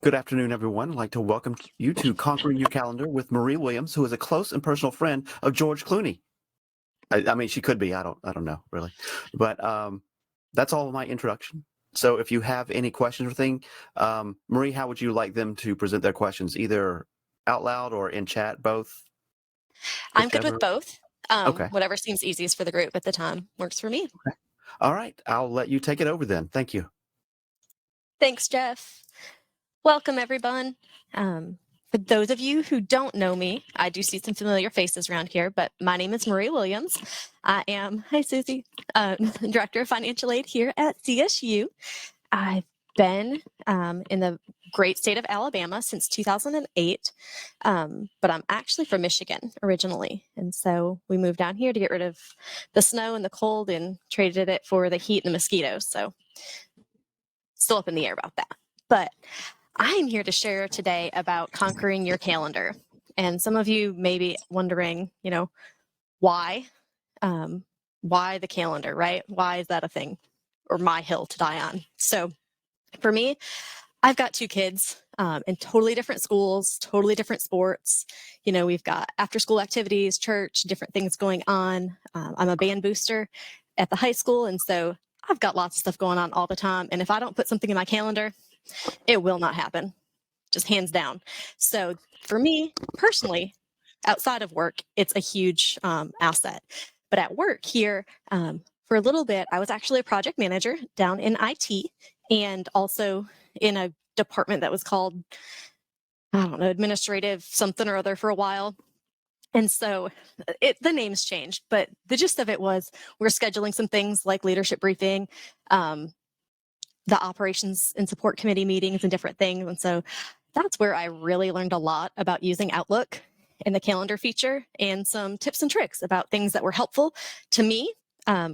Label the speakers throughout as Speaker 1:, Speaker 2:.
Speaker 1: Good afternoon, everyone. I'd like to welcome you to Conquering Your Calendar with Marie Williams, who is a close and personal friend of George Clooney. I mean, she could be. I don't know really, but that's all my introduction. So, if you have any questions or thing, Marie, how would you like them to present their questions? Either out loud or in chat, both,
Speaker 2: I'm good with
Speaker 1: whichever.
Speaker 2: both.
Speaker 1: Okay.
Speaker 2: Whatever seems easiest for the group at the time works for me.
Speaker 1: Okay. All right. I'll let you take it over then. Thank you.
Speaker 2: Thanks, Jeff. Welcome, everyone. For those of you who don't know me, I do see some familiar faces around here, but my name is Marie Williams. I am, hi, Susie, Director of Financial Aid here at CSU. I've been in the great state of Alabama since 2008, but I'm actually from Michigan originally. And so we moved down here to get rid of the snow and the cold and traded it for the heat and the mosquitoes. So still up in the air about that. But I'm here to share today about conquering your calendar. And some of you may be wondering, why? Why the calendar, right? Why is that a thing or my hill to die on? So for me, I've got two kids in totally different schools, totally different sports. We've got after school activities, church, different things going on. I'm a band booster at the high school. And so I've got lots of stuff going on all the time. And if I don't put something in my calendar, it will not happen, just hands down. So for me personally, outside of work, it's a huge asset. But at work here, for a little bit, I was actually a project manager down in IT and also in a department that was called, I don't know, administrative something or other for a while. And so the names changed, but the gist of it was we're scheduling some things like leadership briefing, the operations and support committee meetings and different things. And so that's where I really learned a lot about using Outlook and the calendar feature and some tips and tricks about things that were helpful to me,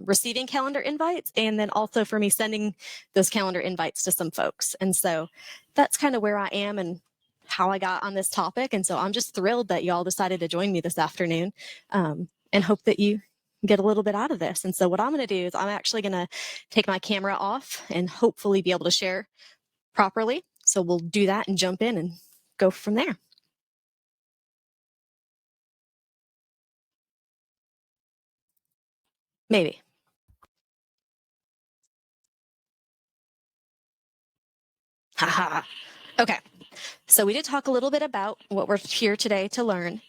Speaker 2: receiving calendar invites, and then also for me sending those calendar invites to some folks. And so that's kind of where I am and how I got on this topic. And so I'm just thrilled that y'all decided to join me this afternoon, and hope that you get a little bit out of this. And so what I'm going to do is I'm actually going to take my camera off and hopefully be able to share properly. So we'll do that and jump in and go from there. Maybe. Haha. Okay. So we did talk a little bit about what we're here today to learn.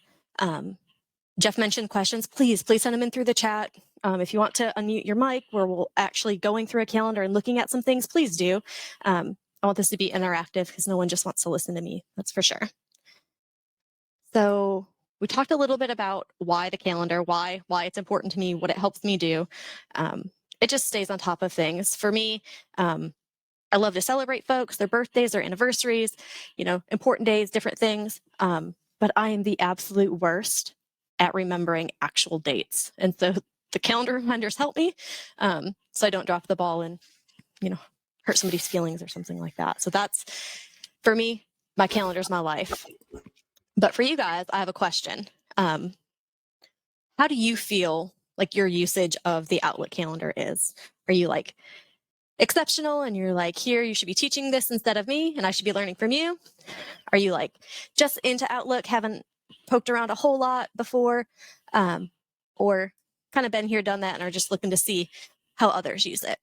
Speaker 2: Jeff mentioned questions. Please send them in through the chat. If you want to unmute your mic where we'll actually going through a calendar and looking at some things, please do. I want this to be interactive because no one just wants to listen to me. That's for sure. So we talked a little bit about why the calendar, why it's important to me, what it helps me do. It just stays on top of things. For me, I love to celebrate folks, their birthdays, their anniversaries, important days, different things. But I am the absolute worst at remembering actual dates. And so the calendar reminders help me, so I don't drop the ball and, hurt somebody's feelings or something like that. So that's, for me, my calendar is my life. But for you guys, I have a question. How do you feel like your usage of the Outlook calendar is? Are you like exceptional and you're like, here, you should be teaching this instead of me and I should be learning from you? Are you like just into Outlook, haven't poked around a whole lot before, or kind of been here, done that, and are just looking to see how others use it?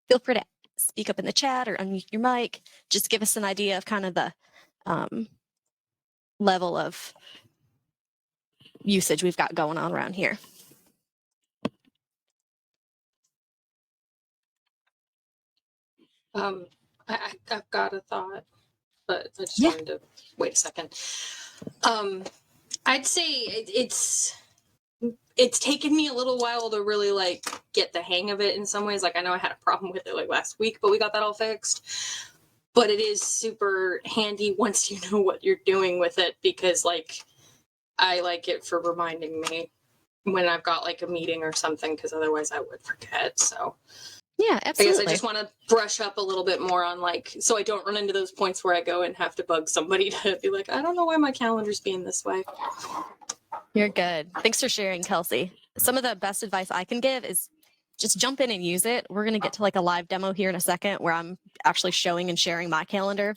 Speaker 2: Feel free to speak up in the chat or unmute your mic. Just give us an idea of kind of the level of usage we've got going on around here.
Speaker 3: I've got a thought, but I just
Speaker 2: Yeah.
Speaker 3: wanted to wait a second. I'd say it's taken me a little while to really like get the hang of it in some ways. Like I know I had a problem with it like last week, but we got that all fixed. But it is super handy once you know what you're doing with it, because like I like it for reminding me when I've got like a meeting or something, because otherwise I would forget. So
Speaker 2: Yeah, absolutely.
Speaker 3: I guess I just want to brush up a little bit more on like, so I don't run into those points where I go and have to bug somebody to be like, I don't know why my calendar's being this way.
Speaker 2: You're good. Thanks for sharing, Kelsey. Some of the best advice I can give is just jump in and use it. We're going to get to like a live demo here in a second where I'm actually showing and sharing my calendar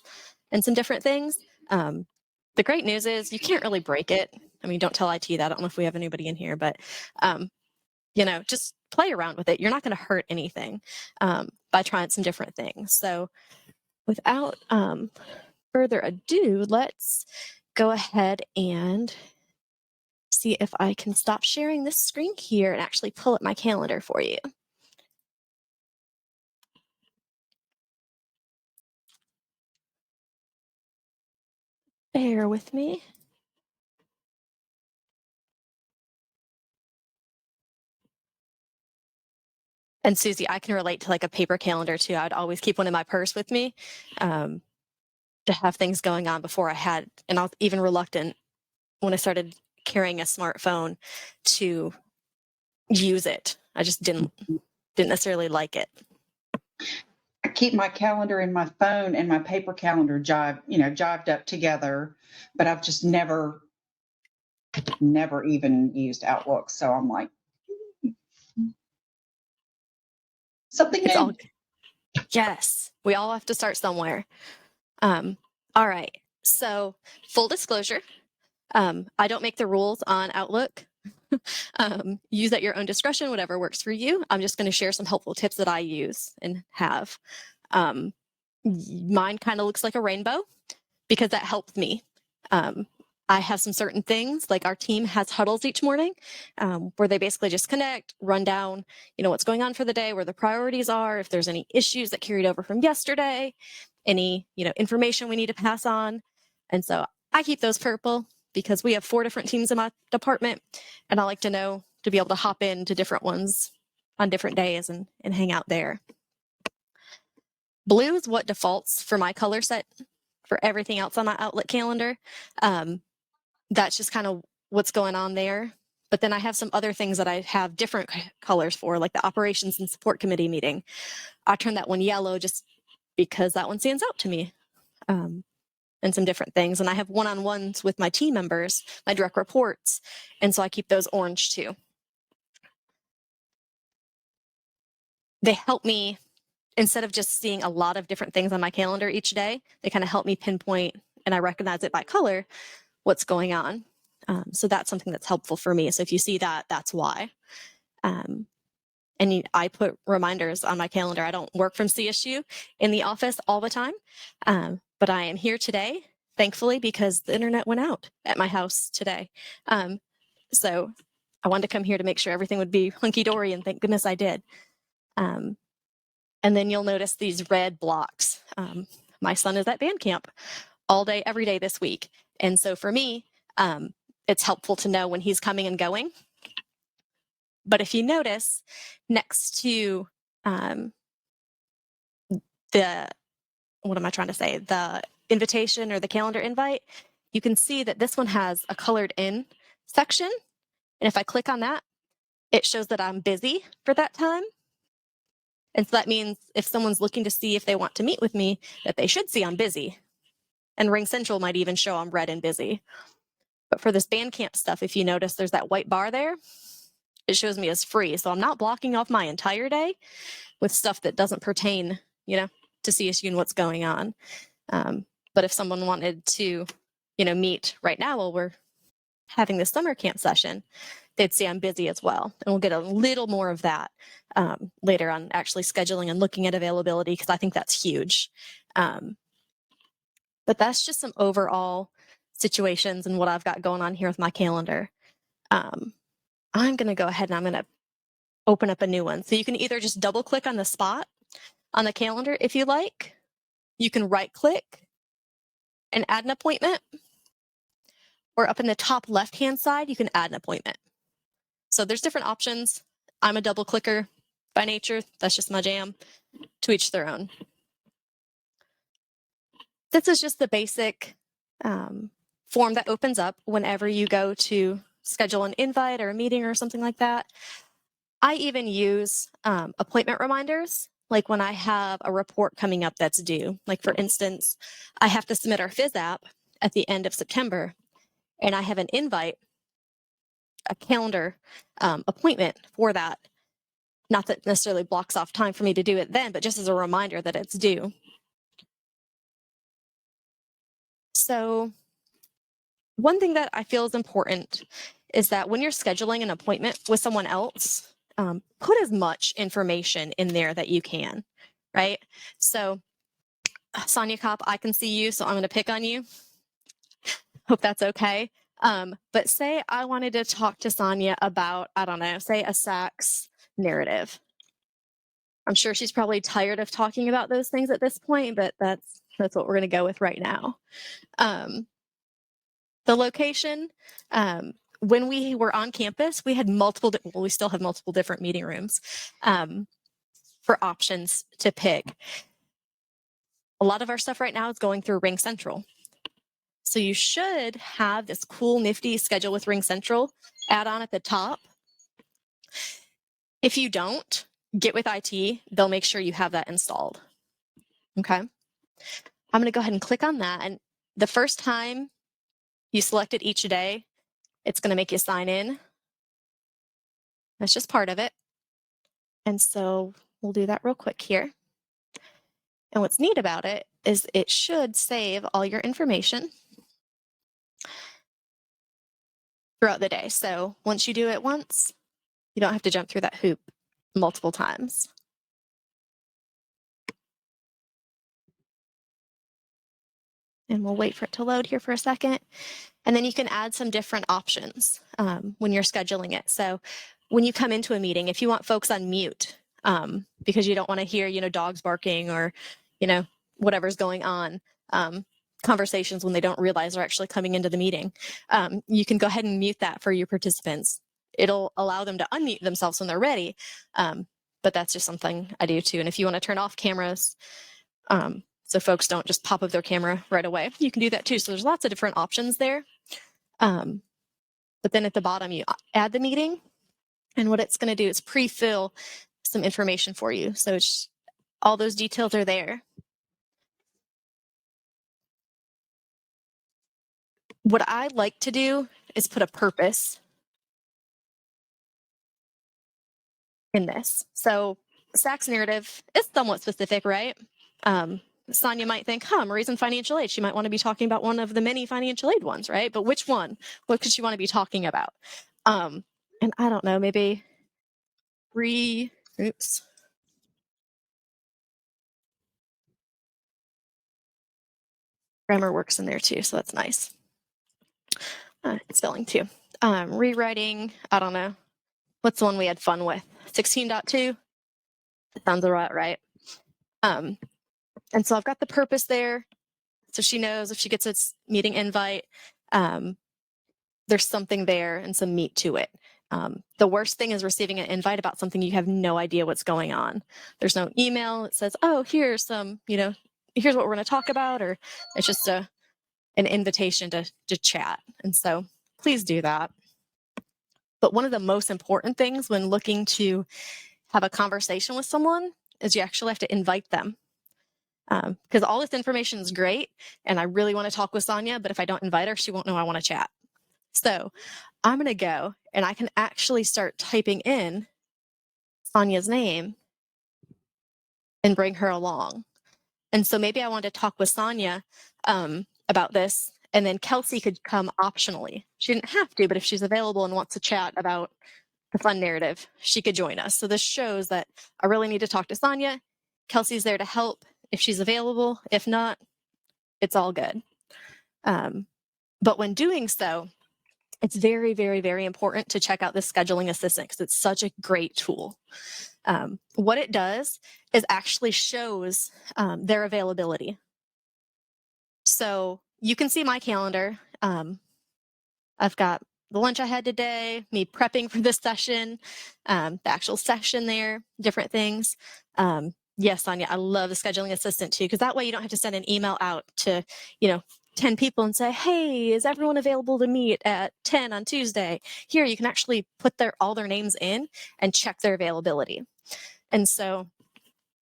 Speaker 2: and some different things. The great news is you can't really break it. I mean, don't tell IT that. I don't know if we have anybody in here, but just play around with it. You're not going to hurt anything by trying some different things. So without further ado, let's go ahead and see if I can stop sharing this screen here and actually pull up my calendar for you. Bear with me. And Susie, I can relate to like a paper calendar too. I'd always keep one in my purse with me to have things going on before I had, and I was even reluctant when I started carrying a smartphone to use it. I just didn't necessarily like it.
Speaker 4: I keep my calendar in my phone and my paper calendar jived up together, but I've just never even used Outlook. So I'm like, something
Speaker 2: It's
Speaker 4: new.
Speaker 2: all yes. We all have to start somewhere. All right. So full disclosure, I don't make the rules on Outlook. Use at your own discretion, whatever works for you. I'm just going to share some helpful tips that I use and have. Mine kind of looks like a rainbow because that helps me. I have some certain things, like our team has huddles each morning where they basically just connect, run down, what's going on for the day, where the priorities are, if there's any issues that carried over from yesterday, any, information we need to pass on. And so I keep those purple because we have 4 different teams in my department, and I like to know to be able to hop into different ones on different days and hang out there. Blue is what defaults for my color set for everything else on my Outlook calendar. That's just kind of what's going on there. But then I have some other things that I have different colors for, like the operations and support committee meeting. I turn that one yellow just because that one stands out to me. And some different things. And I have one-on-ones with my team members, my direct reports. And so I keep those orange too. They help me, instead of just seeing a lot of different things on my calendar each day, they kind of help me pinpoint, and I recognize it by color, what's going on. So that's something that's helpful for me. So if you see that, that's why. I put reminders on my calendar. I don't work from CSU in the office all the time, but I am here today, thankfully, because the internet went out at my house today. So I wanted to come here to make sure everything would be hunky-dory, and thank goodness I did. And then you'll notice these red blocks. My son is at band camp all day, every day this week. And so for me, it's helpful to know when he's coming and going. But if you notice, next to the invitation or the calendar invite, you can see that this one has a colored in section. And if I click on that, it shows that I'm busy for that time. And so that means if someone's looking to see if they want to meet with me, that they should see I'm busy. And Ring Central might even show I'm red and busy. But for this Bandcamp stuff, if you notice, there's that white bar there. It shows me as free. So I'm not blocking off my entire day with stuff that doesn't pertain, to CSU and what's going on. But if someone wanted to, meet right now while we're having this summer camp session, they'd see I'm busy as well. And we'll get a little more of that later on, actually scheduling and looking at availability, because I think that's huge. But that's just some overall situations and what I've got going on here with my calendar. I'm going to go ahead and I'm going to open up a new one. So you can either just double click on the spot on the calendar if you like. You can right click and add an appointment. Or up in the top left-hand side, you can add an appointment. So there's different options. I'm a double clicker by nature. That's just my jam. To each their own. This is just the basic form that opens up whenever you go to schedule an invite or a meeting or something like that. I even use appointment reminders, like when I have a report coming up that's due. Like for instance, I have to submit our Phys app at the end of September, and I have an invite, a calendar appointment for that Not that necessarily blocks off time for me to do it then, but just as a reminder that it's due. So one thing that I feel is important is that when you're scheduling an appointment with someone else, put as much information in there that you can, right? So Sonia Kopp, I can see you, so I'm going to pick on you. Hope that's okay. But say I wanted to talk to Sonia about, I don't know, say a Sachs narrative. I'm sure she's probably tired of talking about those things at this point, but that's what we're going to go with right now. The location, when we were on campus, we had we still have multiple different meeting rooms for options to pick. A lot of our stuff right now is going through Ring Central. So you should have this cool, nifty schedule with Ring Central add-on at the top. If you don't, get with IT. They'll make sure you have that installed. Okay. I'm going to go ahead and click on that. And the first time you select it each day, it's going to make you sign in. That's just part of it. And so we'll do that real quick here. And what's neat about it is it should save all your information throughout the day. So once you do it once, you don't have to jump through that hoop multiple times. And we'll wait for it to load here for a second. And then you can add some different options when you're scheduling it. So when you come into a meeting, if you want folks on mute because you don't want to hear, dogs barking or, whatever's going on, conversations when they don't realize they're actually coming into the meeting, you can go ahead and mute that for your participants. It'll allow them to unmute themselves when they're ready. But that's just something I do too. And if you want to turn off cameras, so folks don't just pop up their camera right away, you can do that too. So there's lots of different options there. But then at the bottom, you add the meeting. And what it's going to do is pre-fill some information for you. So it's all those details are there. What I like to do is put a purpose in this. So Sachs narrative is somewhat specific, right? Sonia might think, Marie's in financial aid. She might want to be talking about one of the many financial aid ones, right? But which one? What could she want to be talking about? And I don't know, maybe grammar works in there too, so that's nice. Spelling too. Rewriting, I don't know. What's the one we had fun with? 16.2? That sounds right. And so I've got the purpose there. So she knows if she gets a meeting invite, there's something there and some meat to it. The worst thing is receiving an invite about something you have no idea what's going on. There's no email that says, oh, here's some, here's what we're going to talk about, or it's just an invitation to chat. And so please do that. But one of the most important things when looking to have a conversation with someone is you actually have to invite them. Because all this information is great, and I really want to talk with Sonia, but if I don't invite her, she won't know I want to chat. So I'm going to go, and I can actually start typing in Sonia's name and bring her along. And so maybe I want to talk with Sonia about this, and then Kelsey could come optionally. She didn't have to, but if she's available and wants to chat about the fun narrative, she could join us. So this shows that I really need to talk to Sonia. Kelsey's there to help if she's available. If not, it's all good. But when doing so, it's very, very, very important to check out this scheduling assistant because it's such a great tool. What it does is actually shows their availability. So you can see my calendar. I've got the lunch I had today, me prepping for this session, the actual session there, different things. Yes, Sonia, I love the scheduling assistant too, because that way you don't have to send an email out to, 10 people and say, hey, is everyone available to meet at 10 on Tuesday? Here, you can actually put all their names in and check their availability. And so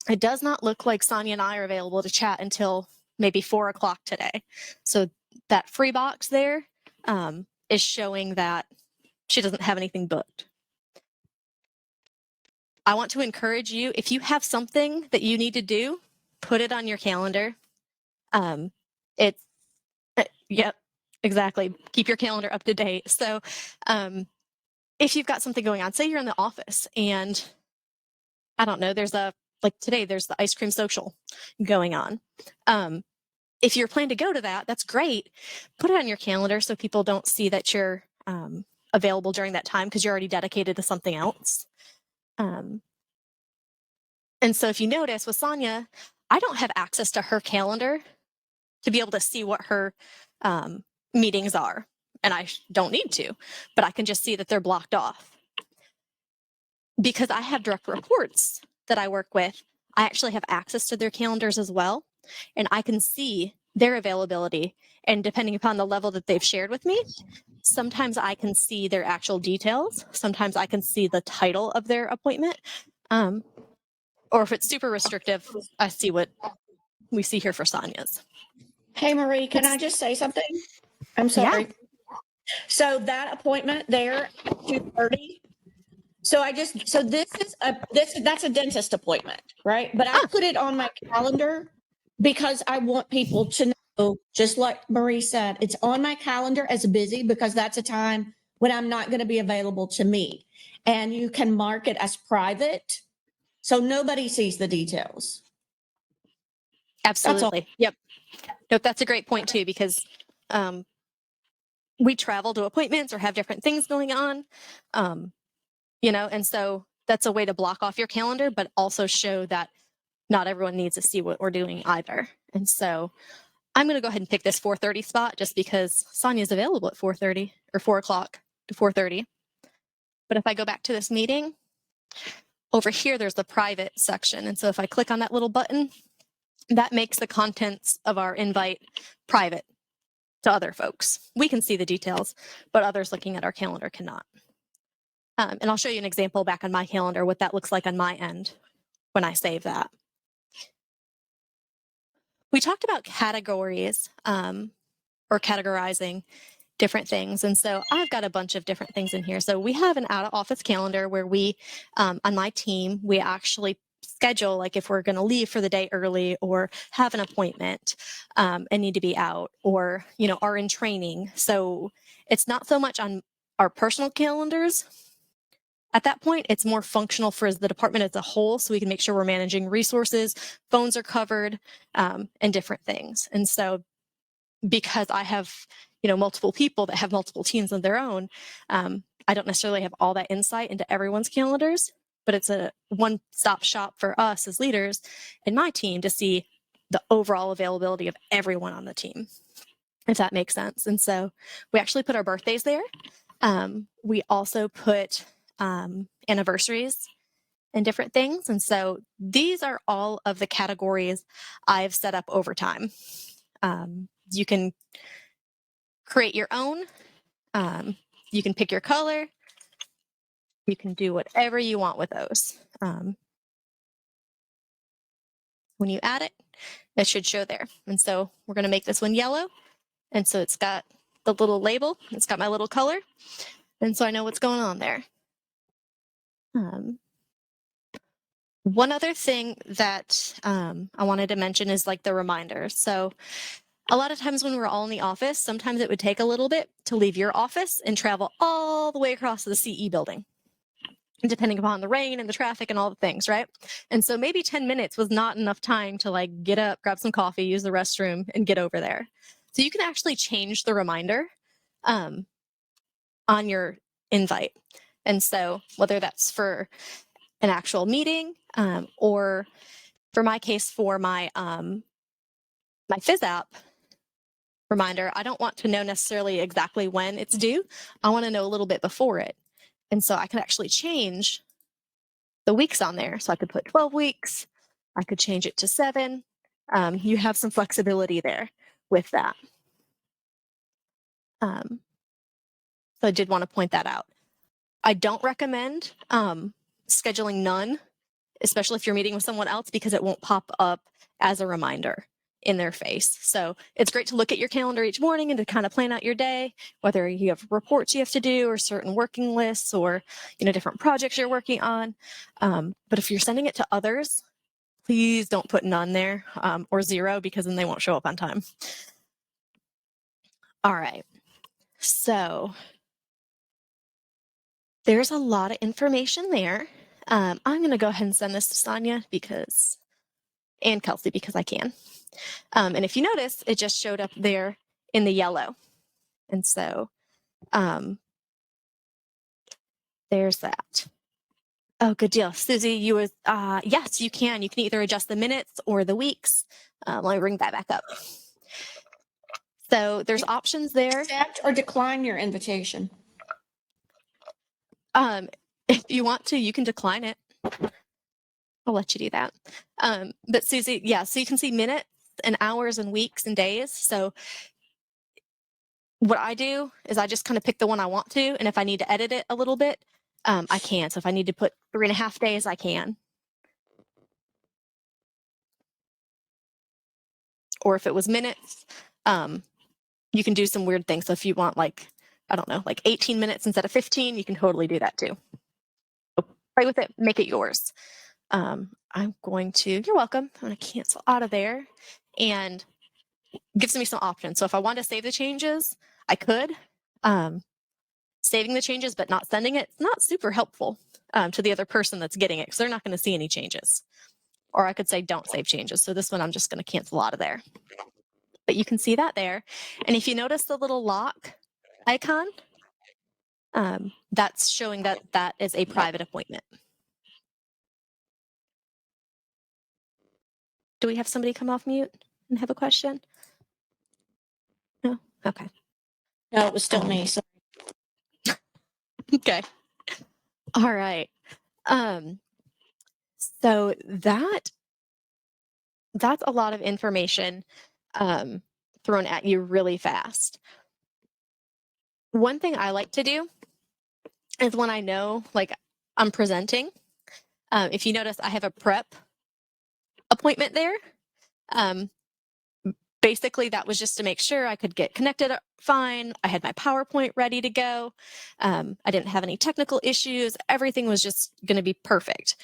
Speaker 2: it does not look like Sonia and I are available to chat until maybe 4 o'clock today. So that free box there is showing that she doesn't have anything booked. I want to encourage you, if you have something that you need to do, put it on your calendar. It's, yep, exactly. Keep your calendar up to date. So if you've got something going on, say you're in the office and I don't know, like today, there's the ice cream social going on. If you're planning to go to that, that's great. Put it on your calendar so people don't see that you're available during that time because you're already dedicated to something else. And so if you notice with Sonia, I don't have access to her calendar to be able to see what her meetings are. And I don't need to, but I can just see that they're blocked off. Because I have direct reports that I work with, I actually have access to their calendars as well. And I can see their availability. And depending upon the level that they've shared with me, sometimes I can see their actual details. Sometimes I can see the title of their appointment. Or if it's super restrictive, I see what we see here for Sonia's.
Speaker 5: Hey, Marie, can I just say something? I'm sorry. So that appointment there, 2:30. So that's a dentist appointment, right? But I put it on my calendar because I want people to know, just like Marie said, it's on my calendar as busy because that's a time when I'm not going to be available to meet. And you can mark it as private so nobody sees the details.
Speaker 2: Absolutely. Yep. Nope, that's a great point too, because we travel to appointments or have different things going on, and so that's a way to block off your calendar, but also show that not everyone needs to see what we're doing either. And so I'm going to go ahead and pick this 4:30 spot just because Sonia's available at 4:30 or 4 o'clock to 4:30. But if I go back to this meeting, over here, there's the private section. And so if I click on that little button, that makes the contents of our invite private to other folks. We can see the details, but others looking at our calendar cannot. And I'll show you an example back on my calendar, what that looks like on my end when I save that. We talked about categories or categorizing different things. And so I've got a bunch of different things in here. So we have an out of office calendar where we, on my team, we actually schedule, like if we're going to leave for the day early or have an appointment and need to be out or, are in training. So it's not so much on our personal calendars. At that point, it's more functional for the department as a whole, so we can make sure we're managing resources, phones are covered, and different things. And so because I have, multiple people that have multiple teams of their own, I don't necessarily have all that insight into everyone's calendars, but it's a one-stop shop for us as leaders in my team to see the overall availability of everyone on the team, if that makes sense. And so we actually put our birthdays there. We also put anniversaries and different things. And so these are all of the categories I've set up over time. You can create your own. You can pick your color. You can do whatever you want with those. When you add it, it should show there. And so we're going to make this one yellow. And so it's got the little label. It's got my little color. And so I know what's going on there. One other thing that I wanted to mention is like the reminders. So a lot of times when we're all in the office, sometimes it would take a little bit to leave your office and travel all the way across to the CE building, depending upon the rain and the traffic and all the things, right? And so maybe 10 minutes was not enough time to like get up, grab some coffee, use the restroom, and get over there. So you can actually change the reminder on your invite. And so whether that's for an actual meeting or for my case, for my my FizApp reminder, I don't want to know necessarily exactly when it's due. I want to know a little bit before it. And so I can actually change the weeks on there. So I could put 12 weeks. I could change it to 7. You have some flexibility there with that. So I did want to point that out. I don't recommend scheduling none, especially if you're meeting with someone else, because it won't pop up as a reminder in their face. So it's great to look at your calendar each morning and to kind of plan out your day, whether you have reports you have to do or certain working lists or, different projects you're working on. But if you're sending it to others, please don't put none there or 0, because then they won't show up on time. All right. So there's a lot of information there. I'm going to go ahead and send this to Sonia and Kelsey because I can. And if you notice, it just showed up there in the yellow. And so there's that. Oh, good deal. Susie, yes, you can. You can either adjust the minutes or the weeks. Let me bring that back up. So there's options there.
Speaker 5: Accept or decline your invitation.
Speaker 2: If you want to, you can decline it. I'll let you do that. But Susie, yeah, so you can see minutes and hours and weeks and days. So what I do is I just kind of pick the one I want to. And if I need to edit it a little bit, I can. So if I need to put 3.5 days, I can. Or if it was minutes, you can do some weird things. So if you want like 18 minutes instead of 15, you can totally do that too. So play with it, make it yours. You're welcome. I'm going to cancel out of there, and it gives me some options. So if I want to save the changes, I could. Saving the changes but not sending it, it's not super helpful to the other person that's getting it because they're not going to see any changes. Or I could say don't save changes. So this one I'm just going to cancel out of there. But you can see that there. And if you notice the little lock icon, that's showing that is a private appointment. Do we have somebody come off mute and have a question? No? Okay.
Speaker 5: No, it was still me. So
Speaker 2: Okay. All right. So that's a lot of information thrown at you really fast. One thing I like to do is when I know I'm presenting, if you notice I have a prep appointment there. Basically, that was just to make sure I could get connected fine. I had my PowerPoint ready to go. I didn't have any technical issues. Everything was just going to be perfect.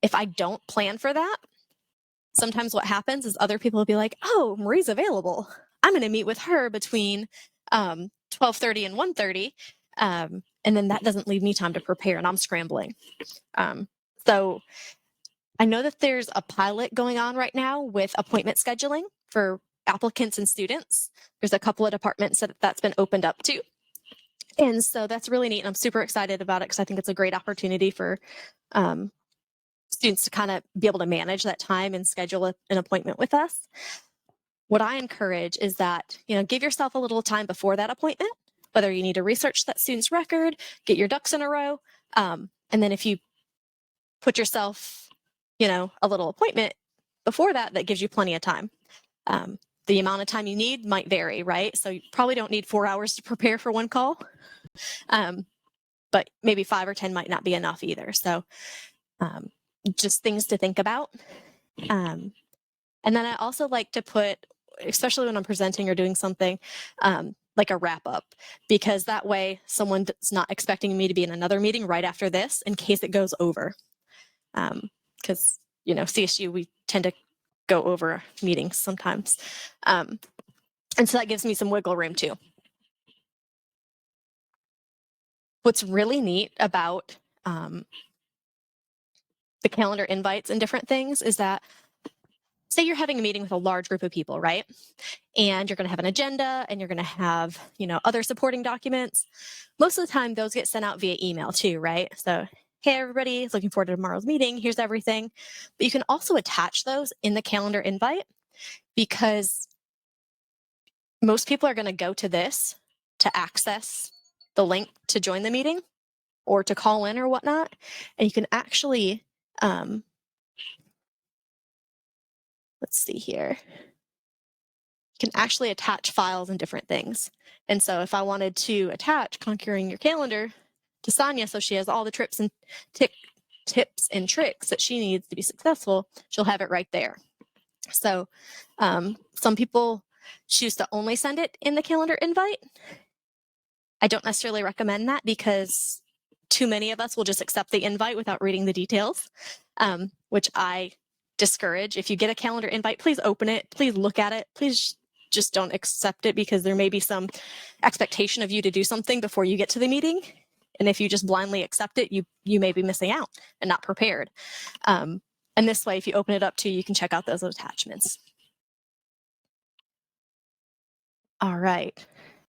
Speaker 2: If I don't plan for that, sometimes what happens is other people will be like, oh, Marie's available. I'm going to meet with her between 12:30 and 1:30. And then that doesn't leave me time to prepare, and I'm scrambling. So I know that there's a pilot going on right now with appointment scheduling for applicants and students. There's a couple of departments that's been opened up to. And so that's really neat. And I'm super excited about it because I think it's a great opportunity for students to kind of be able to manage that time and schedule an appointment with us. What I encourage is that, give yourself a little time before that appointment, whether you need to research that student's record, get your ducks in a row. And then if you put yourself, a little appointment before that gives you plenty of time. The amount of time you need might vary, right? So you probably don't need 4 hours to prepare for one call, but maybe 5 or 10 might not be enough either. So just things to think about. And then I also like to put, especially when I'm presenting or doing something, like a wrap up, because that way someone's not expecting me to be in another meeting right after this in case it goes over. Because, CSU, we tend to go over meetings sometimes. And so that gives me some wiggle room too. What's really neat about the calendar invites and different things is that, say you're having a meeting with a large group of people, right? And you're going to have an agenda and you're going to have, other supporting documents. Most of the time, those get sent out via email too, right? So, hey, everybody, looking forward to tomorrow's meeting. Here's everything. But you can also attach those in the calendar invite because most people are going to go to this to access the link to join the meeting or to call in or whatnot. And you can actually, let's see here. You can actually attach files and different things. And so if I wanted to attach Conquering Your Calendar to Sonia so she has all the tips and tricks that she needs to be successful, she'll have it right there. So some people choose to only send it in the calendar invite. I don't necessarily recommend that because too many of us will just accept the invite without reading the details, which I discourage. If you get a calendar invite, please open it. Please look at it. Please just don't accept it because there may be some expectation of you to do something before you get to the meeting. And if you just blindly accept it, you may be missing out and not prepared. And this way, if you open it up too, you can check out those attachments. All right.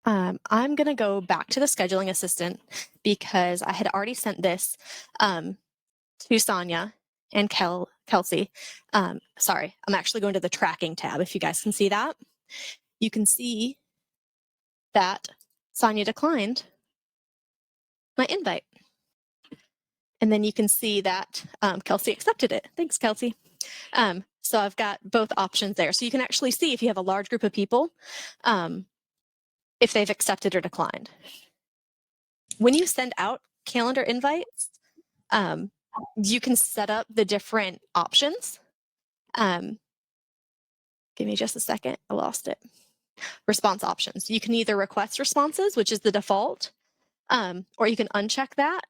Speaker 2: I'm going to go back to the scheduling assistant because I had already sent this to Sonia and Kelsey. Sorry, I'm actually going to the tracking tab. If you guys can see that, you can see that Sonia declined my invite. And then you can see that Kelsey accepted it. Thanks, Kelsey. So I've got both options there. So you can actually see if you have a large group of people, if they've accepted or declined. When you send out calendar invites, you can set up the different options. Give me just a second. I lost it. Response options. You can either request responses, which is the default, or you can uncheck that,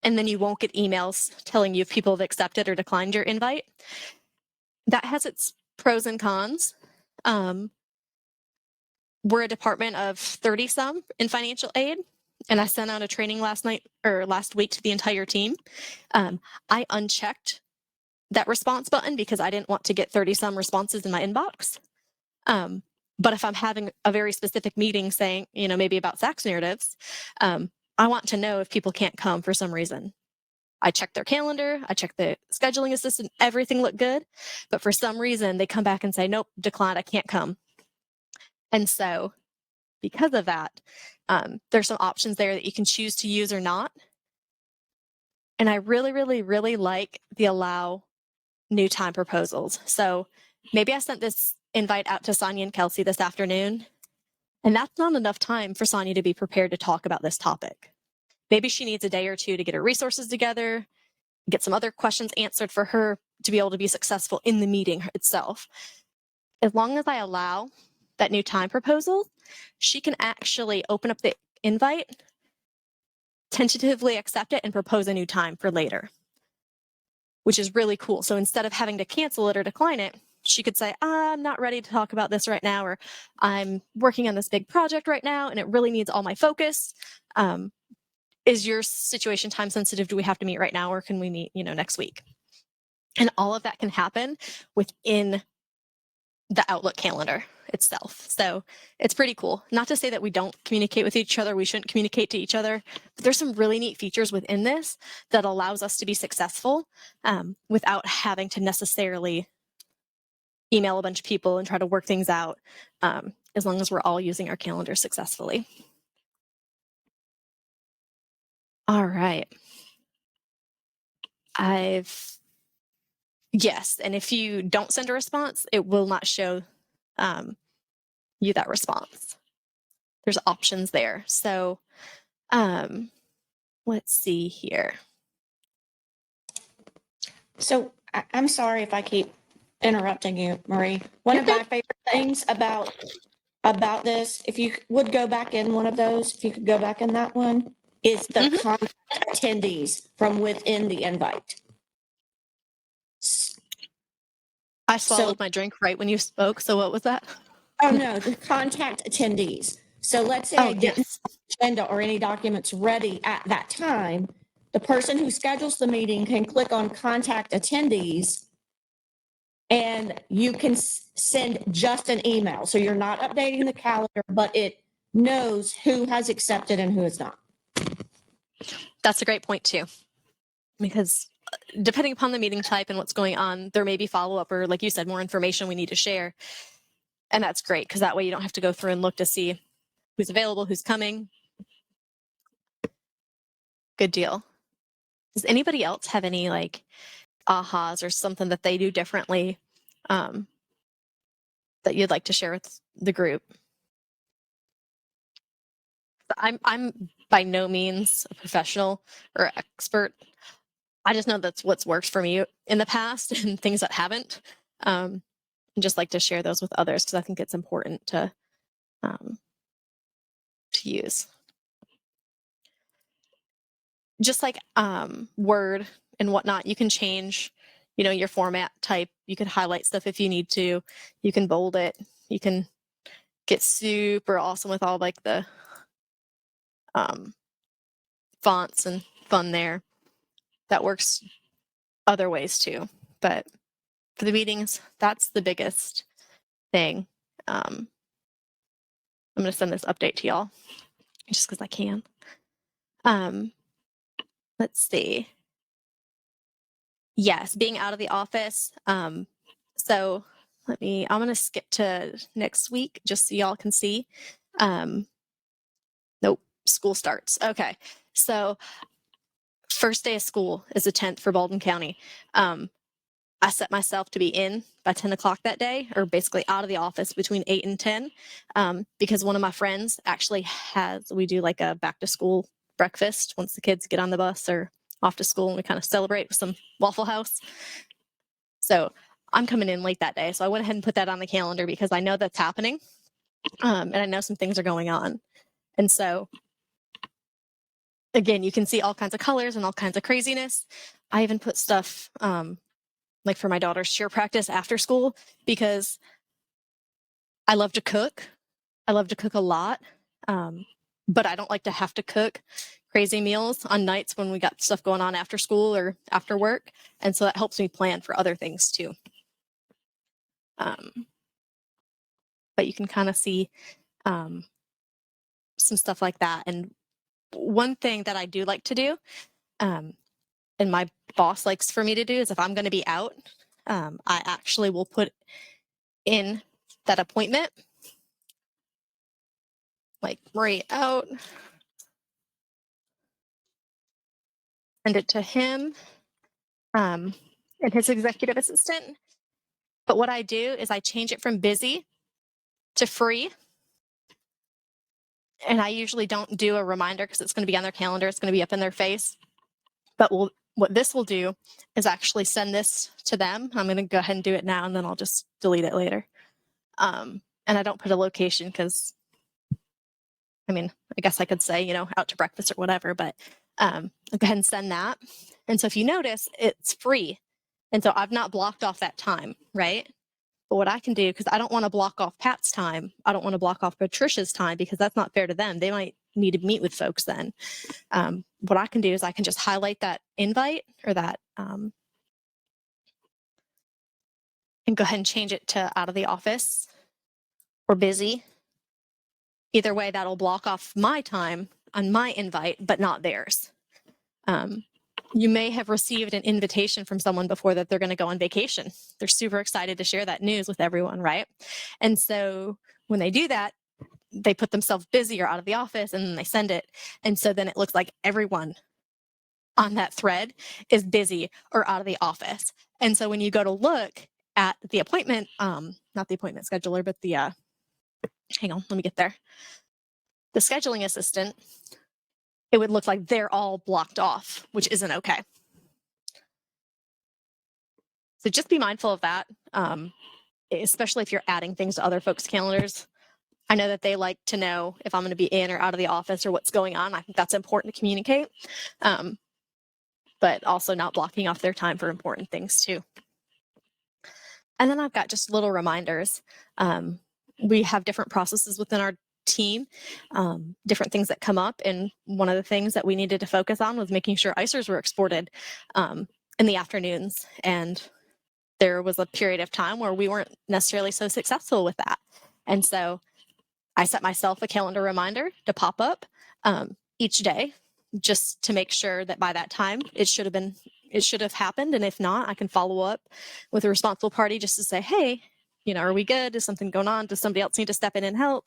Speaker 2: and then you won't get emails telling you if people have accepted or declined your invite. That has its pros and cons. We're a department of 30 some in financial aid, and I sent out a training last week to the entire team. I unchecked that response button because I didn't want to get 30 some responses in my inbox. But if I'm having a very specific meeting saying, maybe about Sachs narratives, I want to know if people can't come for some reason. I check their calendar, I check the scheduling assistant, everything looked good. But for some reason, they come back and say, nope, declined, I can't come. And so because of that, there's some options there that you can choose to use or not. And I really, really, really like the allow new time proposals. So maybe I sent this invite out to Sonia and Kelsey this afternoon, and that's not enough time for Sonia to be prepared to talk about this topic. Maybe she needs a day or two to get her resources together, get some other questions answered for her to be able to be successful in the meeting itself. As long as I allow that new time proposal, she can actually open up the invite, tentatively accept it, and propose a new time for later, which is really cool. So instead of having to cancel it or decline it, she could say, I'm not ready to talk about this right now, or I'm working on this big project right now and it really needs all my focus. Is your situation time sensitive? Do we have to meet right now, or can we meet, next week? And all of that can happen within the Outlook calendar itself. So it's pretty cool. Not to say that we don't communicate with each other, we shouldn't communicate to each other, but there's some really neat features within this that allows us to be successful without having to necessarily email a bunch of people and try to work things out, as long as we're all using our calendar successfully. All right. Yes, and if you don't send a response, it will not show you that response. There's options there. So let's see here.
Speaker 5: So I'm sorry if I keep interrupting you, Marie. One of my favorite things about this, if you would go back in one of those, if you could go back in that one, is the contact attendees from within the invite.
Speaker 2: I swallowed my drink right when you spoke. So what was that?
Speaker 5: Oh no, the contact attendees. So let's say I didn't have an agenda or any documents ready at that time. The person who schedules the meeting can click on contact attendees and you can send just an email. So you're not updating the calendar, but it knows who has accepted and who has not.
Speaker 2: That's a great point too, because depending upon the meeting type and what's going on, there may be follow-up or, like you said, more information we need to share. And that's great because that way you don't have to go through and look to see who's available, who's coming. Good deal. Does anybody else have any ahas or something that they do differently that you'd like to share with the group? I'm by no means a professional or expert. I just know that's what's worked for me in the past and things that haven't. and just like to share those with others because I think it's important to use. Just like Word and whatnot, you can change, your format type. You can highlight stuff if you need to. You can bold it. You can get super awesome with all like the fonts and fun there. That works other ways too. But for the meetings, that's the biggest thing. I'm going to send this update to y'all just because I can. Let's see. Yes, being out of the office. So I'm going to skip to next week just so y'all can see. Nope, school starts. Okay. So first day of school is the 10th for Baldwin County. I set myself to be in by 10 o'clock that day, or basically out of the office between 8 and 10, because one of my friends actually we do like a back to school breakfast once the kids get on the bus or off to school, and we kind of celebrate with some Waffle House. So I'm coming in late that day. So I went ahead and put that on the calendar because I know that's happening. And I know some things are going on. And so again, you can see all kinds of colors and all kinds of craziness. I even put stuff like for my daughter's cheer practice after school because I love to cook. I love to cook a lot, but I don't like to have to cook crazy meals on nights when we got stuff going on after school or after work. And so that helps me plan for other things too. But you can kind of see some stuff like that. And one thing that I do like to do, and my boss likes for me to do, is if I'm going to be out, I actually will put in that appointment, like Marie out, send it to him and his executive assistant. But what I do is I change it from busy to free. And I usually don't do a reminder because it's going to be on their calendar. It's going to be up in their face. But what this will do is actually send this to them. I'm going to go ahead and do it now, and then I'll just delete it later. And I don't put a location because, I guess I could say, out to breakfast or whatever, but I'll go ahead and send that. And so if you notice, it's free. And so I've not blocked off that time, right? But what I can do, because I don't want to block off Pat's time, I don't want to block off Patricia's time because that's not fair to them. They might need to meet with folks then. What I can do is I can just highlight that invite or that and go ahead and change it to out of the office or busy. Either way, that'll block off my time on my invite, but not theirs. You may have received an invitation from someone before that they're going to go on vacation. They're super excited to share that news with everyone, right? And so when they do that, they put themselves busy or out of the office and then they send it. And so then it looks like everyone on that thread is busy or out of the office. And so when you go to look at the appointment, not the appointment scheduler, but the, hang on, let me get there. The scheduling assistant, it would look like they're all blocked off, which isn't okay. So just be mindful of that, especially if you're adding things to other folks' calendars. I know that they like to know if I'm going to be in or out of the office or what's going on. I think that's important to communicate, but also not blocking off their time for important things too. And then I've got just little reminders. We have different processes within our team, different things that come up. And one of the things that we needed to focus on was making sure ICERs were exported in the afternoons. And there was a period of time where we weren't necessarily so successful with that. And so I set myself a calendar reminder to pop up each day just to make sure that by that time it should have happened. And if not, I can follow up with a responsible party just to say, hey, are we good? Is something going on? Does somebody else need to step in and help?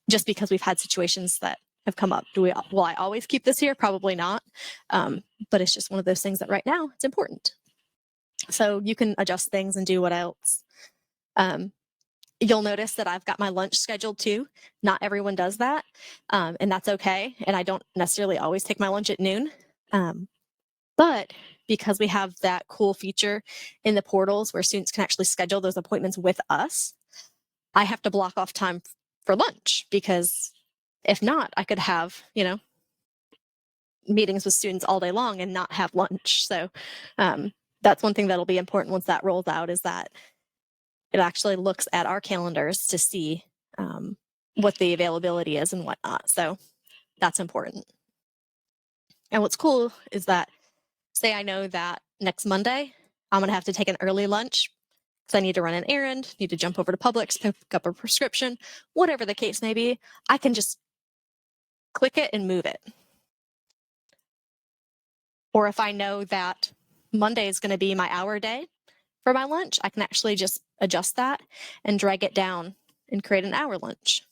Speaker 2: Just because we've had situations that have come up. Will I always keep this here? Probably not. But it's just one of those things that right now it's important. So you can adjust things and do what else. You'll notice that I've got my lunch scheduled too. Not everyone does that. And that's okay. And I don't necessarily always take my lunch at noon. But because we have that cool feature in the portals where students can actually schedule those appointments with us, I have to block off time for lunch, because if not, I could have, meetings with students all day long and not have lunch. So that's one thing that'll be important once that rolls out, is that it actually looks at our calendars to see what the availability is and whatnot. So that's important. And what's cool is that, say I know that next Monday I'm going to have to take an early lunch because I need to run an errand, need to jump over to Publix, pick up a prescription, whatever the case may be, I can just click it and move it. Or if I know that Monday is going to be my hour day for my lunch, I can actually just adjust that and drag it down and create an hour lunch.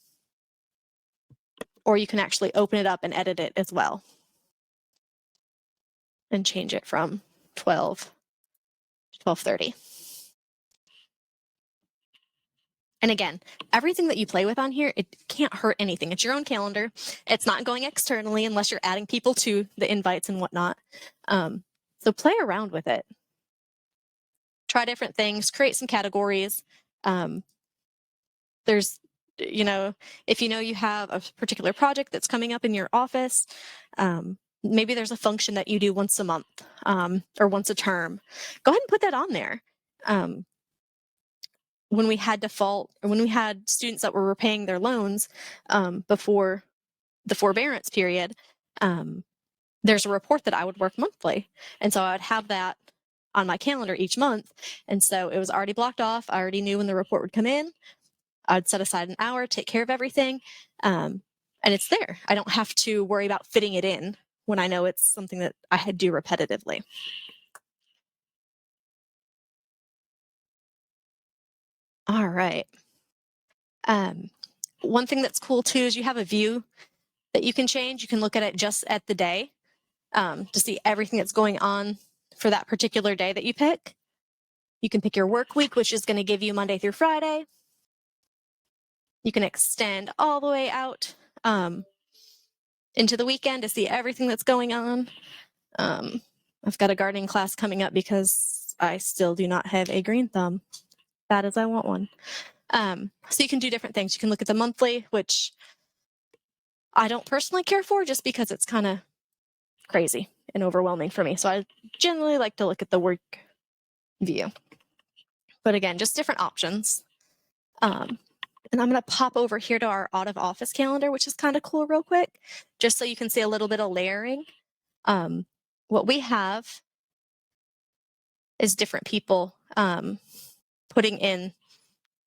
Speaker 2: Or you can actually open it up and edit it as well and change it from 12 to 12:30. And again, everything that you play with on here, it can't hurt anything. It's your own calendar. It's not going externally unless you're adding people to the invites and whatnot. So play around with it. Try different things, create some categories. There's, if you have a particular project that's coming up in your office, maybe there's a function that you do once a month or once a term. Go ahead and put that on there. When we had students that were repaying their loans before the forbearance period, there's a report that I would work monthly. And so I would have that on my calendar each month. And so it was already blocked off. I already knew when the report would come in. I'd set aside an hour, take care of everything. And it's there. I don't have to worry about fitting it in when I know it's something that I do repetitively. All right. One thing that's cool too is you have a view that you can change. You can look at it just at the day to see everything that's going on for that particular day that you pick. You can pick your work week, which is going to give you Monday through Friday. You can extend all the way out into the weekend to see everything that's going on. I've got a gardening class coming up because I still do not have a green thumb. Bad as I want one. So you can do different things. You can look at the monthly, which I don't personally care for just because it's kind of crazy and overwhelming for me. So I generally like to look at the work view. But again, just different options. And I'm going to pop over here to our out of office calendar, which is kind of cool real quick, just so you can see a little bit of layering. What we have is different people putting in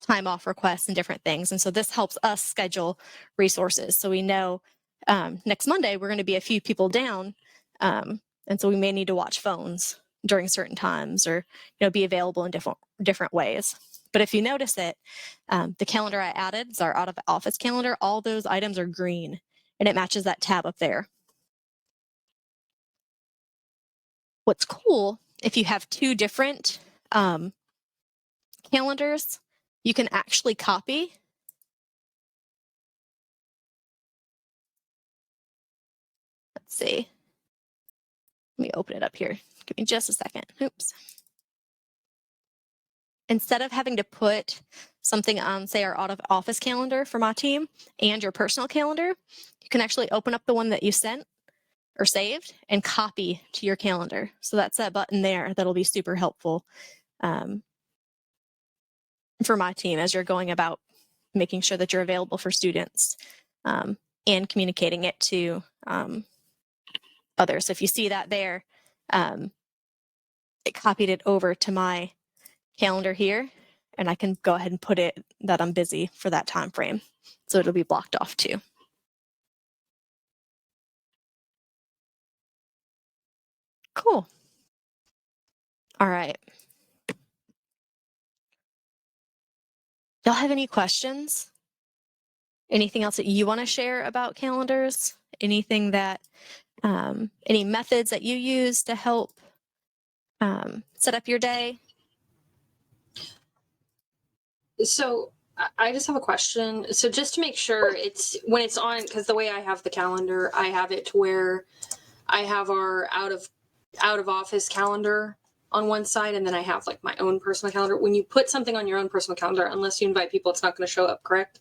Speaker 2: time off requests and different things. And so this helps us schedule resources. So we know next Monday, we're going to be a few people down. And so we may need to watch phones during certain times or, be available in different ways. But if you notice it, the calendar I added is our out of office calendar. All those items are green and it matches that tab up there. What's cool, if you have two different calendars, you can actually copy. Let's see. Let me open it up here. Give me just a second. Oops. Instead of having to put something on, say, our out of office calendar for my team and your personal calendar, you can actually open up the one that you sent or saved and copy to your calendar. So that's that button there that'll be super helpful for my team as you're going about making sure that you're available for students and communicating it to others. So if you see that there, it copied it over to my calendar here, and I can go ahead and put it that I'm busy for that time frame. So it'll be blocked off too. Cool. All right. Y'all have any questions? Anything else that you want to share about calendars? Anything that, any methods that you use to help set up your day?
Speaker 3: So I just have a question. So just to make sure it's when it's on, because the way I have the calendar, I have it to where I have our out of out of office calendar on one side, and then I have like my own personal calendar. When you put something on your own personal calendar, unless you invite people, it's not going to show up, correct?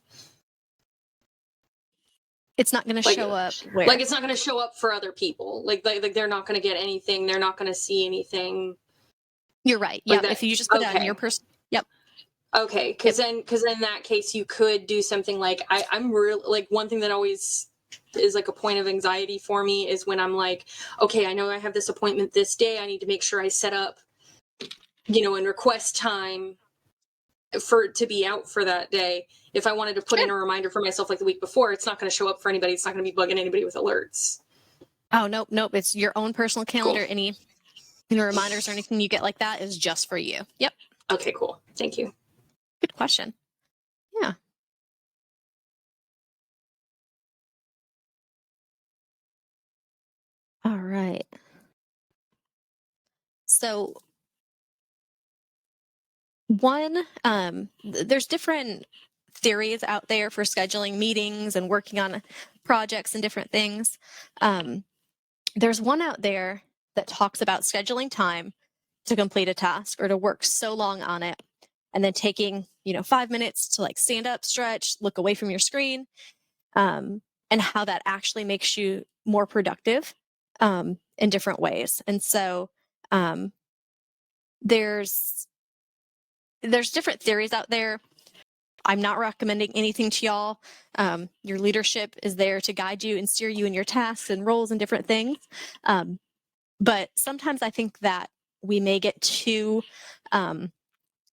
Speaker 2: It's not going to
Speaker 3: Like-
Speaker 2: show up where?
Speaker 3: Like it's not going to show up for other people. Like they're not going to get anything. They're not going to see anything.
Speaker 2: You're right.
Speaker 3: like
Speaker 2: Yeah.
Speaker 3: that-
Speaker 2: If you just put it on
Speaker 3: okay.
Speaker 2: your person.
Speaker 3: Okay, because then in that case you could do something like I'm real like one thing that always is like a point of anxiety for me is when I'm like, okay, I know I have this appointment this day. I need to make sure I set up, and request time to be out for that day. If I wanted to put in a reminder for myself like the week before, it's not going to show up for anybody. It's not going to be bugging anybody with alerts.
Speaker 2: Oh, nope. It's your own personal calendar.
Speaker 3: Cool.
Speaker 2: Any reminders or anything you get like that is just for you. Yep.
Speaker 3: Okay, cool. Thank you.
Speaker 2: Good question. Yeah. All right. So there's different theories out there for scheduling meetings and working on projects and different things. There's one out there that talks about scheduling time to complete a task or to work so long on it, and then taking 5 minutes to like stand up, stretch, look away from your screen, and how that actually makes you more productive in different ways. And so there's different theories out there. I'm not recommending anything to y'all. Your leadership is there to guide you and steer you in your tasks and roles and different things. But sometimes I think that we may get too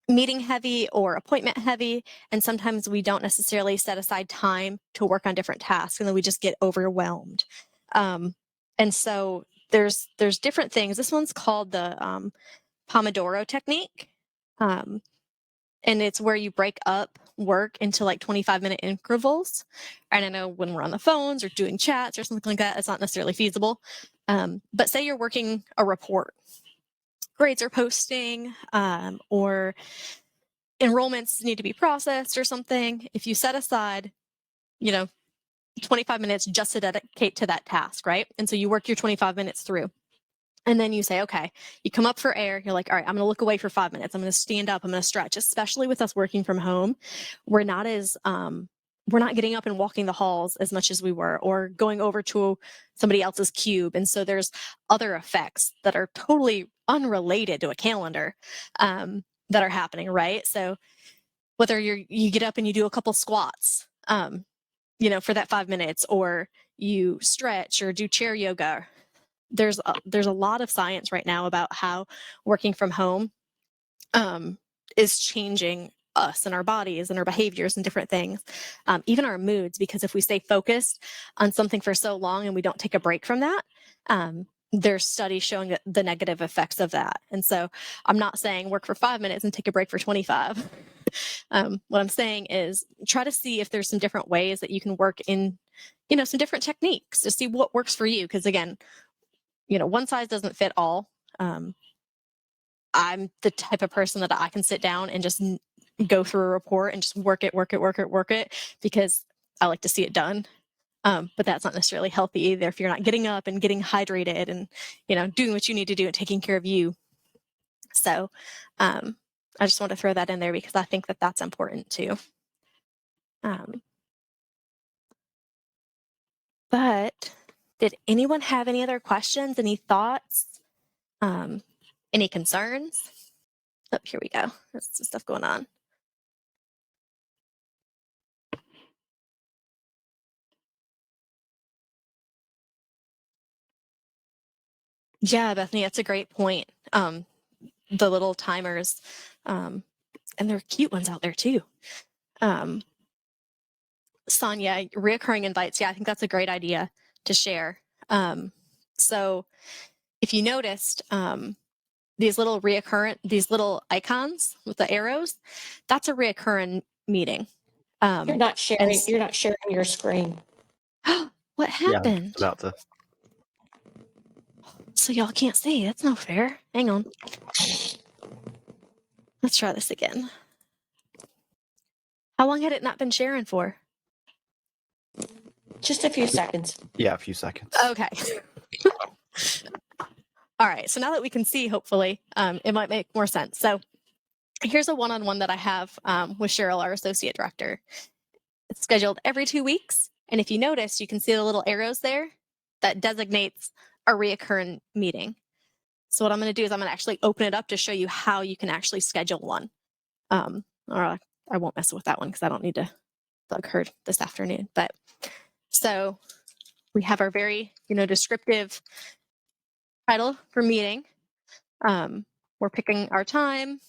Speaker 2: meeting heavy or appointment heavy, and sometimes we don't necessarily set aside time to work on different tasks, and then we just get overwhelmed. And so there's different things. This one's called the Pomodoro technique. And it's where you break up work into like 25-minute intervals. And I know when we're on the phones or doing chats or something like that, it's not necessarily feasible. But say you're working a report, grades are posting, or enrollments need to be processed or something. If you set aside, 25 minutes just to dedicate to that task, right? And so you work your 25 minutes through. And then you say, okay, you come up for air. You're like, all right, I'm going to look away for 5 minutes. I'm going to stand up. I'm going to stretch, especially with us working from home. We're not getting up and walking the halls as much as we were, or going over to somebody else's cube. And so there's other effects that are totally unrelated to a calendar that are happening, right? So whether you get up and you do a couple squats, for that 5 minutes, or you stretch or do chair yoga, there's a lot of science right now about how working from home is changing us and our bodies and our behaviors and different things, even our moods, because if we stay focused on something for so long and we don't take a break from that, there's studies showing that the negative effects of that. And so I'm not saying work for 5 minutes and take a break for 25. What I'm saying is try to see if there's some different ways that you can work in, some different techniques to see what works for you. Because again, one size doesn't fit all. I'm the type of person that I can sit down and just go through a report and just work it because I like to see it done. But that's not necessarily healthy either if you're not getting up and getting hydrated and, doing what you need to do and taking care of you. So I just want to throw that in there because I think that that's important too. But did anyone have any other questions, any thoughts, any concerns? Oh, here we go. There's some stuff going on. Yeah, Bethany, that's a great point. The little timers, and there are cute ones out there too. Sonia, reoccurring invites. Yeah, I think that's a great idea to share. So if you noticed, these little icons with the arrows, that's a reoccurring meeting.
Speaker 5: You're not sharing your screen.
Speaker 2: What happened?
Speaker 1: Yeah, about to.
Speaker 2: So y'all can't see. That's not fair. Hang on. Let's try this again. How long had it not been sharing for?
Speaker 5: Just a few seconds.
Speaker 1: Yeah, a few seconds.
Speaker 2: Okay. All right, so now that we can see, hopefully, it might make more sense. So here's a one-on-one that I have with Cheryl, our associate director. It's scheduled every 2 weeks. And if you notice, you can see the little arrows there that designates a reoccurring meeting. So what I'm going to do is I'm going to actually open it up to show you how you can actually schedule one. Or I won't mess with that one because I don't need to bug her this afternoon. But so we have our very, descriptive title for meeting. We're picking our time.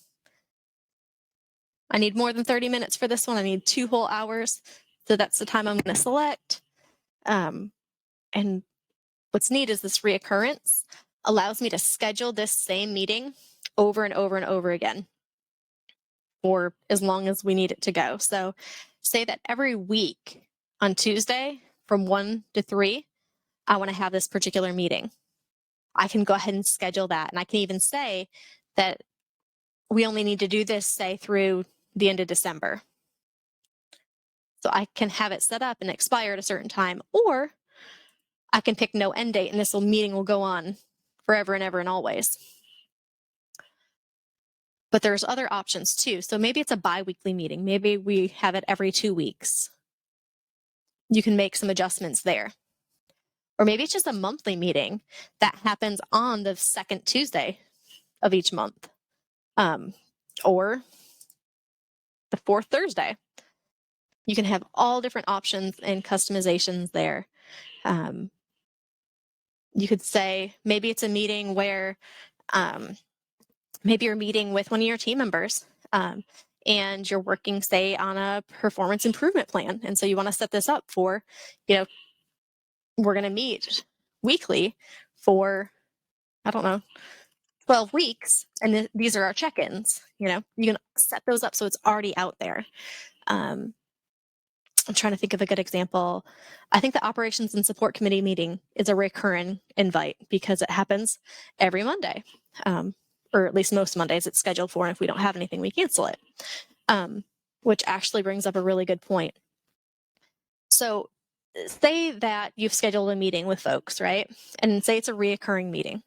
Speaker 2: I need more than 30 minutes for this one. I need 2 whole hours. So that's the time I'm going to select. And what's neat is this reoccurrence allows me to schedule this same meeting over and over and over again for as long as we need it to go. So say that every week on Tuesday from 1 to 3, I want to have this particular meeting. I can go ahead and schedule that. And I can even say that we only need to do this, say, through the end of December. So I can have it set up and expire at a certain time, or I can pick no end date and this meeting will go on forever and ever and always. But there's other options too. So maybe it's a bi-weekly meeting. Maybe we have it every 2 weeks. You can make some adjustments there. Or maybe it's just a monthly meeting that happens on the second Tuesday of each month. Or the 4th Thursday. You can have all different options and customizations there. You could say maybe it's a meeting where maybe you're meeting with one of your team members and you're working, say, on a performance improvement plan. And so you want to set this up for, we're going to meet weekly for, 12 weeks. And these are our check-ins. You can set those up so it's already out there. I'm trying to think of a good example. I think the operations and support committee meeting is a recurring invite because it happens every Monday, or at least most Mondays it's scheduled for. And if we don't have anything, we cancel it, which actually brings up a really good point. So say that you've scheduled a meeting with folks, right? And say it's a reoccurring meeting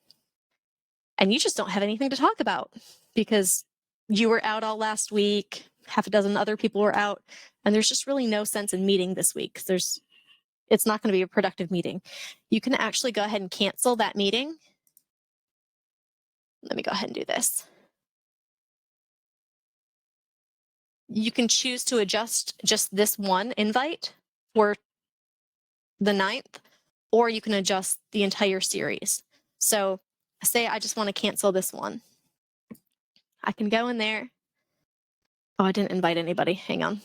Speaker 2: and you just don't have anything to talk about because you were out all last week, half a dozen other people were out, and there's just really no sense in meeting this week. It's not going to be a productive meeting. You can actually go ahead and cancel that meeting. Let me go ahead and do this. You can choose to adjust just this one invite for the 9th, or you can adjust the entire series. So say I just want to cancel this one. I can go in there. Oh, I didn't invite anybody. Hang on.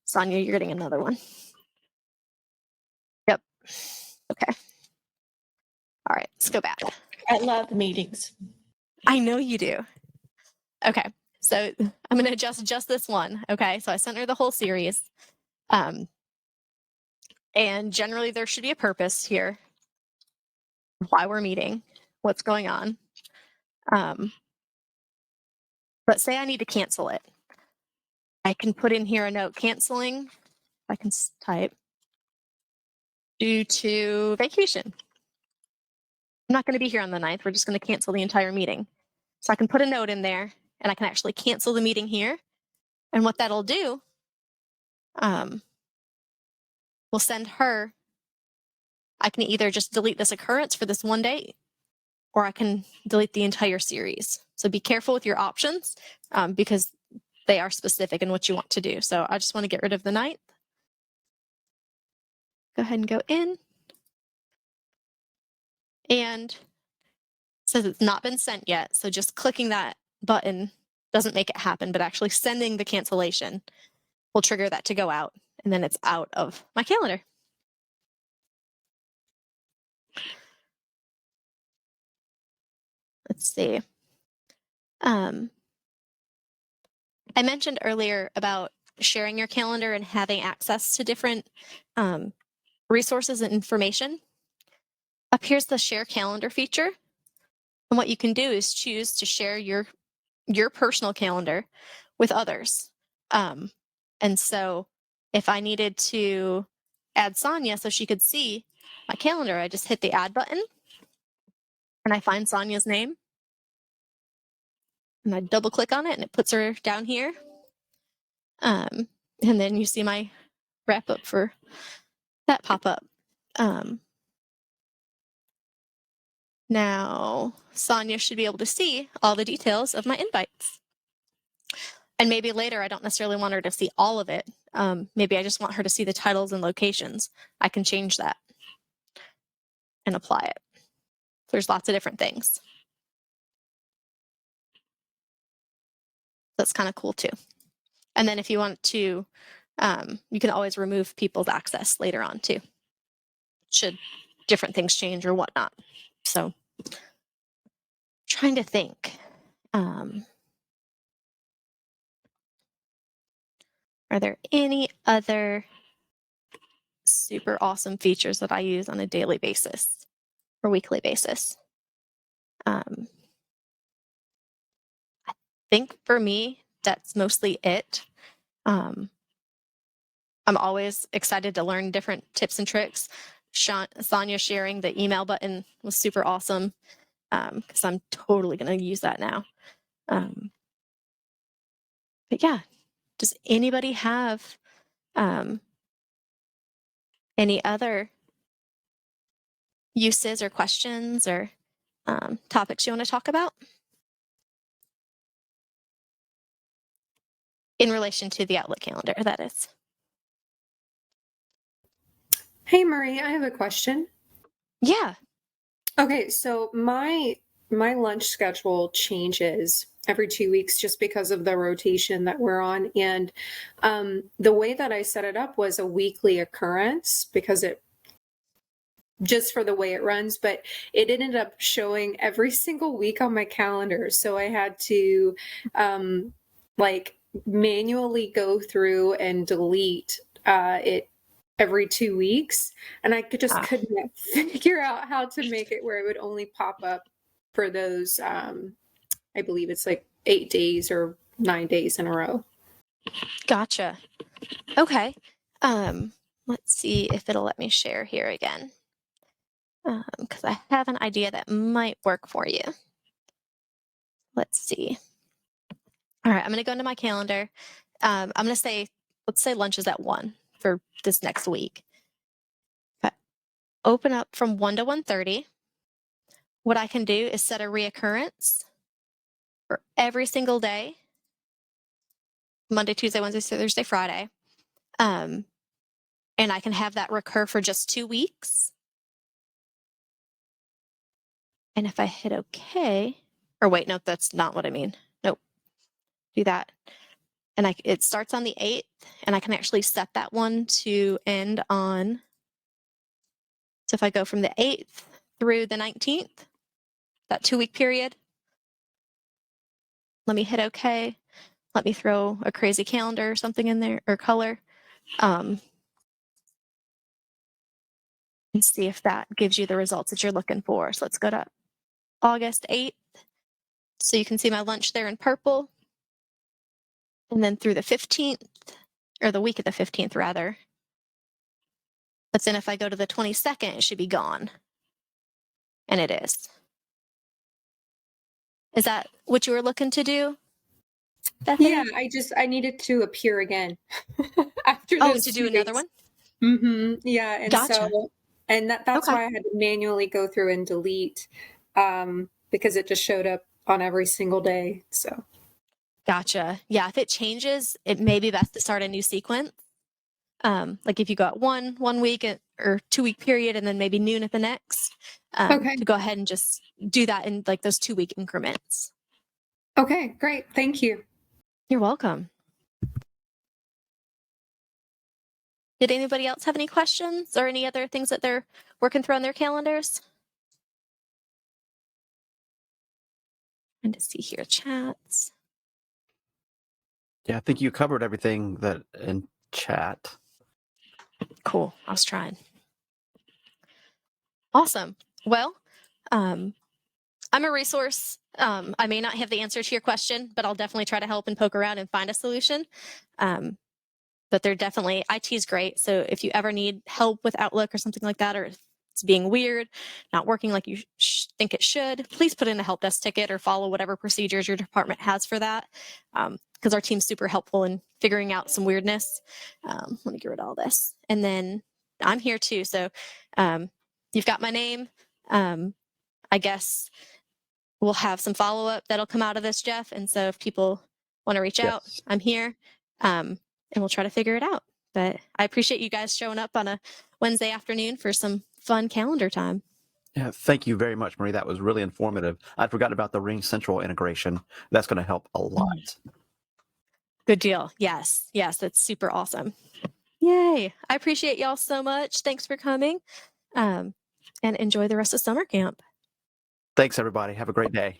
Speaker 2: Sonia, you're getting another one. Yep. Okay. All right, let's go back.
Speaker 5: I love meetings.
Speaker 2: I know you do. Okay, so I'm going to adjust just this one. Okay, so I sent her the whole series. And generally there should be a purpose here. Why we're meeting, what's going on. But say I need to cancel it. I can put in here a note canceling. I can type due to vacation. I'm not going to be here on the 9th. We're just going to cancel the entire meeting. So I can put a note in there and I can actually cancel the meeting here. And what that'll do, we'll send her, I can either just delete this occurrence for this one day, or I can delete the entire series. So be careful with your options because they are specific in what you want to do. So I just want to get rid of the 9th. Go ahead and go in. And it says it's not been sent yet. So just clicking that button doesn't make it happen, but actually sending the cancellation will trigger that to go out. And then it's out of my calendar. Let's see. I mentioned earlier about sharing your calendar and having access to different resources and information. Up here's the share calendar feature. And what you can do is choose to share your personal calendar with others. And so if I needed to add Sonia so she could see my calendar, I just hit the add button and I find Sonia's name, and I double click on it and it puts her down here. And then you see my wrap up for that pop up. Now, Sonia should be able to see all the details of my invites. And maybe later, I don't necessarily want her to see all of it. Maybe I just want her to see the titles and locations. I can change that and apply it. There's lots of different things. That's kind of cool too. And then if you want to, you can always remove people's access later on too, should different things change or whatnot. So trying to think. Are there any other super awesome features that I use on a daily basis or weekly basis? I think for me, that's mostly it. I'm always excited to learn different tips and tricks. Sonia sharing the email button was super awesome because I'm totally going to use that now. But yeah, does anybody have any other uses or questions or topics you want to talk about in relation to the Outlook calendar, that is?
Speaker 6: Hey, Marie, I have a question.
Speaker 2: Yeah.
Speaker 6: Okay, so my lunch schedule changes every 2 weeks just because of the rotation that we're on. And the way that I set it up was a weekly occurrence because it just for the way it runs, but it ended up showing every single week on my calendar. So I had to manually go through and delete it every 2 weeks, and I couldn't figure out how to make it where it would only pop up for those I believe it's like 8 days or 9 days in a row.
Speaker 2: Gotcha. Okay. Let's see if it'll let me share here again, because I have an idea that might work for you. Let's see. All right, I'm going to go into my calendar. I'm going to say, let's say lunch is at 1 for this next week. If I open up from 1 to 1:30, what I can do is set a reoccurrence for every single day, Monday, Tuesday, Wednesday, Thursday, Friday. And I can have that recur for just 2 weeks. And if I hit OK, or wait, no, that's not what I mean. Nope, do that. And it starts on the 8th, and I can actually set that one to end on. So if I go from the 8th through the 19th, that 2-week period, let me hit OK. Let me throw a crazy calendar or something in there, or color, and see if that gives you the results that you're looking for. So let's go to August 8th. So you can see my lunch there in purple. And then through the 15th, or the week of the 15th, rather. But then if I go to the 22nd, it should be gone. And it is. Is that what you were looking to do, Bethany?
Speaker 6: Yeah, I needed to appear again after
Speaker 2: Oh,
Speaker 6: those
Speaker 2: to
Speaker 6: 2
Speaker 2: do another
Speaker 6: days.
Speaker 2: one?
Speaker 6: Yeah, and
Speaker 2: Gotcha.
Speaker 6: so that's
Speaker 2: Okay.
Speaker 6: why I had to manually go through and delete because it just showed up on every single day. So
Speaker 2: Gotcha. Yeah, if it changes, it may be best to start a new sequence. Like if you got one week or 2-week period and then maybe noon at the next,
Speaker 6: Okay.
Speaker 2: to go ahead and just do that in like those 2-week increments.
Speaker 6: Okay, great. Thank you.
Speaker 2: You're welcome. Did anybody else have any questions or any other things that they're working through on their calendars? Trying to see here, chats.
Speaker 1: Yeah, I think you covered everything that in chat.
Speaker 2: Cool. I was trying. Awesome. Well, I'm a resource. I may not have the answer to your question, but I'll definitely try to help and poke around and find a solution. But they're definitely, IT is great. So if you ever need help with Outlook or something like that, or it's being weird, not working like you think it should, please put in a help desk ticket or follow whatever procedures your department has for that. Because our team's super helpful in figuring out some weirdness. Let me get rid of all this. And then I'm here too. So you've got my name. I guess we'll have some follow-up that'll come out of this, Jeff. And so if people want to reach out,
Speaker 1: Yes.
Speaker 2: I'm here. And we'll try to figure it out. But I appreciate you guys showing up on a Wednesday afternoon for some fun calendar time.
Speaker 1: Yeah, thank you very much, Marie. That was really informative. I'd forgotten about the Ring Central integration. That's going to help a lot.
Speaker 2: Good deal. Yes. Yes. That's super awesome. Yay. I appreciate y'all so much. Thanks for coming. And enjoy the rest of summer camp.
Speaker 1: Thanks, everybody. Have a great day.